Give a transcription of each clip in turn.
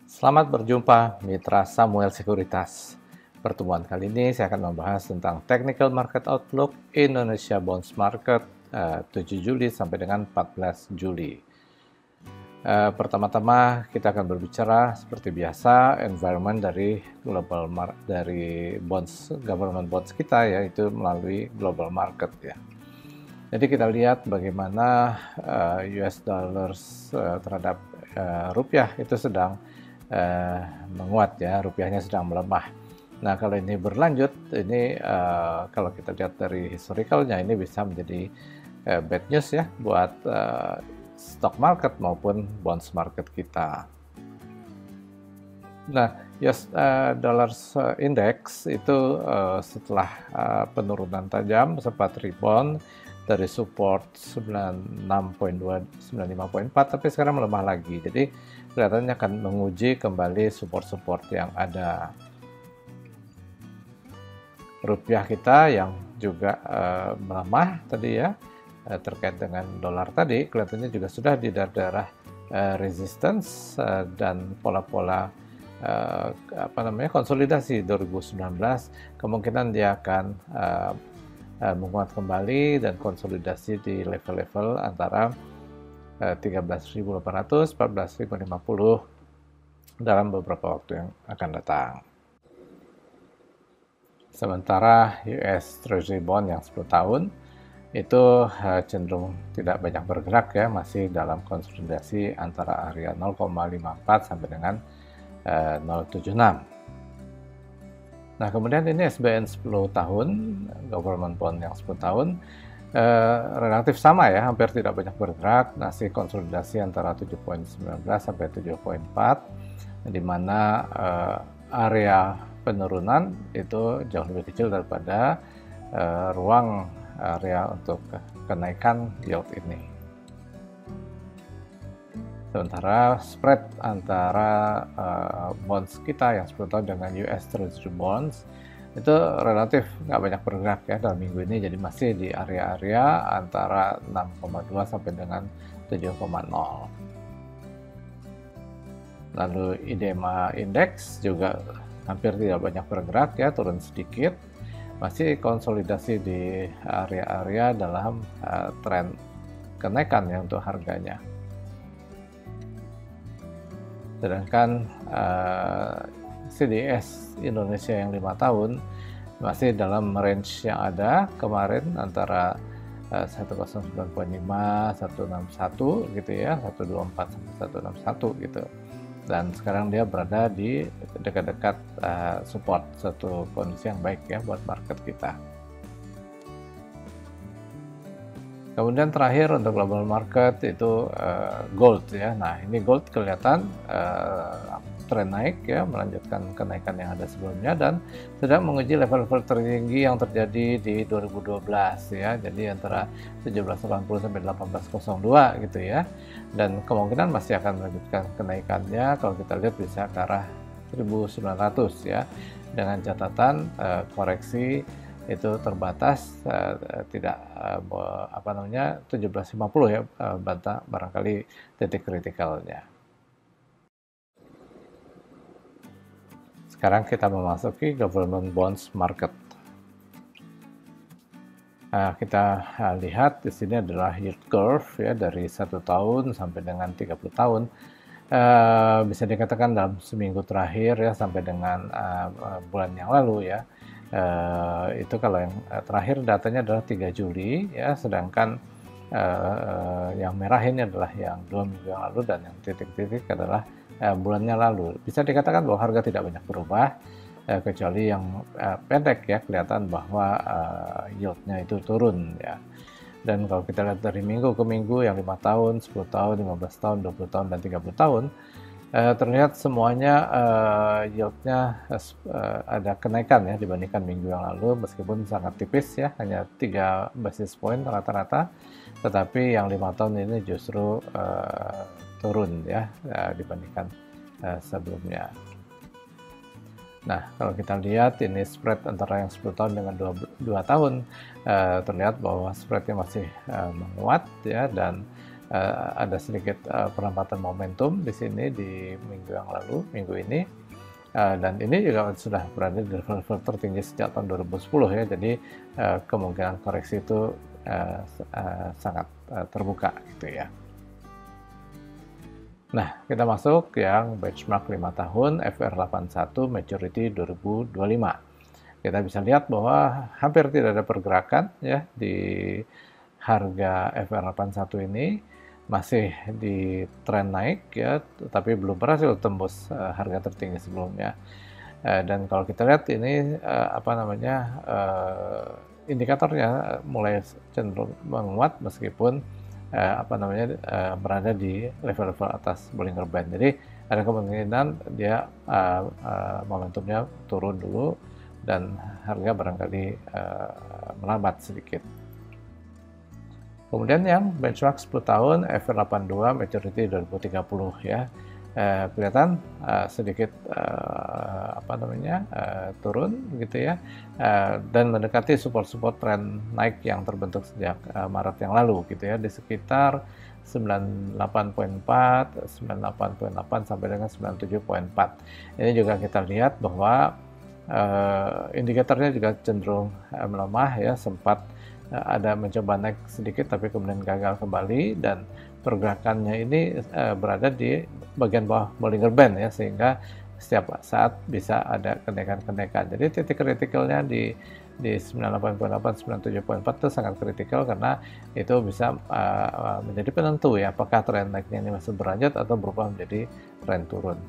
Selamat berjumpa Mitra Samuel Sekuritas. Pertemuan kali ini saya akan membahas tentang Technical Market Outlook Indonesia Bonds Market 7 Juli sampai dengan 14 Juli. Pertama-tama kita akan berbicara seperti biasa environment dari bonds government bonds kita, yaitu melalui global market ya. Jadi kita lihat bagaimana US dollars terhadap rupiah itu sedang menguat ya, rupiahnya sedang melemah. Nah, kalau ini berlanjut, ini kalau kita lihat dari historicalnya, ini bisa menjadi bad news ya buat stock market maupun bonds market kita. Nah, US Dollars Index itu setelah penurunan tajam sempat rebound dari support 96.2, 95.4, tapi sekarang melemah lagi. Jadi kelihatannya akan menguji kembali support-support yang ada. Rupiah kita yang juga melemah tadi ya, terkait dengan dolar tadi, kelihatannya juga sudah di daerah resistance dan pola-pola konsolidasi 2019, kemungkinan dia akan menguat kembali dan konsolidasi di level-level antara 13.800, 14.050 dalam beberapa waktu yang akan datang. Sementara US Treasury Bond yang 10 tahun itu cenderung tidak banyak bergerak ya, masih dalam konsolidasi antara area 0,54 sampai dengan 0,76. Nah, kemudian ini SBN 10 tahun, government bond yang 10 tahun, relatif sama ya, hampir tidak banyak bergerak, masih konsolidasi antara 7,19 sampai 7,4, di mana area penurunan itu jauh lebih kecil daripada ruang area untuk kenaikan yield ini. Sementara spread antara bonds kita yang 10 tahun dengan US Treasury Bonds itu relatif nggak banyak bergerak ya dalam minggu ini, jadi masih di area-area antara 6,2 sampai dengan 7,0. Lalu IDEMA Index juga hampir tidak banyak bergerak ya, turun sedikit, masih konsolidasi di area-area dalam tren kenaikan ya untuk harganya. Sedangkan CDS Indonesia yang 5 tahun masih dalam range yang ada kemarin antara 109.5, 161 gitu ya, 124 sampai 161 gitu. Dan sekarang dia berada di dekat-dekat support, satu kondisi yang baik ya buat market kita. Kemudian terakhir untuk global market itu gold ya. Nah, ini gold kelihatan tren naik ya, melanjutkan kenaikan yang ada sebelumnya dan sedang menguji level-level tertinggi yang terjadi di 2012 ya. Jadi antara 1780 sampai 1802 gitu ya. Dan kemungkinan masih akan melanjutkan kenaikannya kalau kita lihat bisa ke arah 1900 ya. Dengan catatan koreksi itu terbatas, tidak 1750 ya, barangkali titik kritikalnya. Sekarang kita memasuki government bonds market. Kita lihat di sini adalah yield curve ya, dari 1 tahun sampai dengan 30 tahun. Bisa dikatakan dalam seminggu terakhir ya, sampai dengan bulan yang lalu ya. Itu kalau yang terakhir datanya adalah 3 Juli ya, sedangkan yang merah ini adalah yang 2 minggu yang lalu dan yang titik-titik adalah bulannya lalu. Bisa dikatakan bahwa harga tidak banyak berubah, kecuali yang pendek ya, kelihatan bahwa yieldnya itu turun ya. Dan kalau kita lihat dari minggu ke minggu, yang 5 tahun, 10 tahun, 15 tahun, 20 tahun, dan 30 tahun, terlihat semuanya yieldnya ada kenaikan ya dibandingkan minggu yang lalu, meskipun sangat tipis ya, hanya 3 basis point rata-rata, tetapi yang 5 tahun ini justru turun ya dibandingkan sebelumnya. Nah, kalau kita lihat ini spread antara yang 10 tahun dengan 2 tahun, terlihat bahwa spreadnya masih menguat ya, dan ada sedikit perlambatan momentum di sini di minggu yang lalu, minggu ini. Dan ini juga sudah berada di level tertinggi sejak tahun 2010 ya, jadi kemungkinan koreksi itu sangat terbuka gitu ya. Nah, kita masuk yang benchmark 5 tahun FR81 maturity 2025. Kita bisa lihat bahwa hampir tidak ada pergerakan ya di harga FR81 ini, masih di tren naik ya, tapi belum berhasil tembus harga tertinggi sebelumnya. Dan kalau kita lihat ini indikatornya mulai cenderung menguat meskipun berada di level-level atas Bollinger Band. Jadi ada kemungkinan dia momentumnya turun dulu dan harga barangkali melambat sedikit. Kemudian yang benchmark 10 tahun FR82 maturity 2030 ya. Kelihatan sedikit turun gitu ya, dan mendekati support tren naik yang terbentuk sejak Maret yang lalu gitu ya, di sekitar 98.4, 98.8 sampai dengan 97.4. Ini juga kita lihat bahwa indikatornya juga cenderung melemah ya, sempat ada mencoba naik sedikit tapi kemudian gagal kembali, dan pergerakannya ini berada di bagian bawah Bollinger Band ya, sehingga setiap saat bisa ada kenaikan-kenaikan. Jadi titik kritikalnya di 98.8, 97.4 itu sangat kritikal, karena itu bisa menjadi penentu ya apakah tren naiknya ini masih berlanjut atau berubah menjadi tren turun.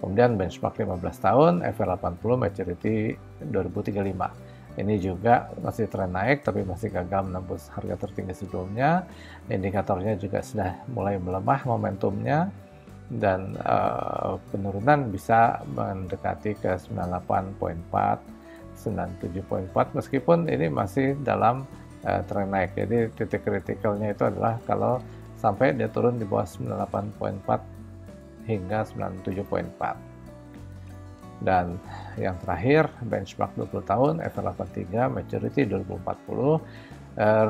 Kemudian benchmark 15 tahun FR80 maturity 2035. Ini juga masih tren naik tapi masih gagal menembus harga tertinggi sebelumnya. Indikatornya juga sudah mulai melemah momentumnya, dan penurunan bisa mendekati ke 98.4, 97.4 meskipun ini masih dalam tren naik. Jadi titik kritikalnya itu adalah kalau sampai dia turun di bawah 98.4 hingga 97.4. Dan yang terakhir benchmark 20 tahun FR83 maturity 2040,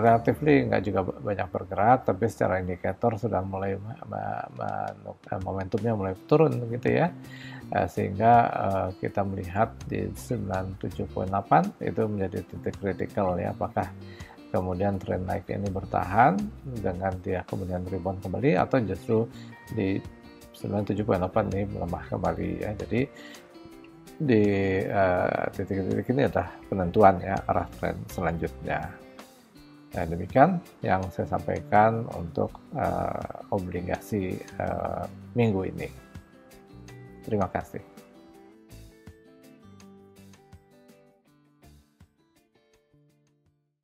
relatively nggak juga banyak bergerak, tapi secara indikator sudah mulai momentumnya mulai turun gitu ya, sehingga kita melihat di 97.8 itu menjadi titik kritikal ya, apakah kemudian tren naik ini bertahan dengan dia kemudian rebound kembali atau justru di 97.8 ini melemah kembali ya. Jadi di titik-titik ini adalah penentuan ya arah tren selanjutnya. Nah, demikian yang saya sampaikan untuk obligasi minggu ini. Terima kasih.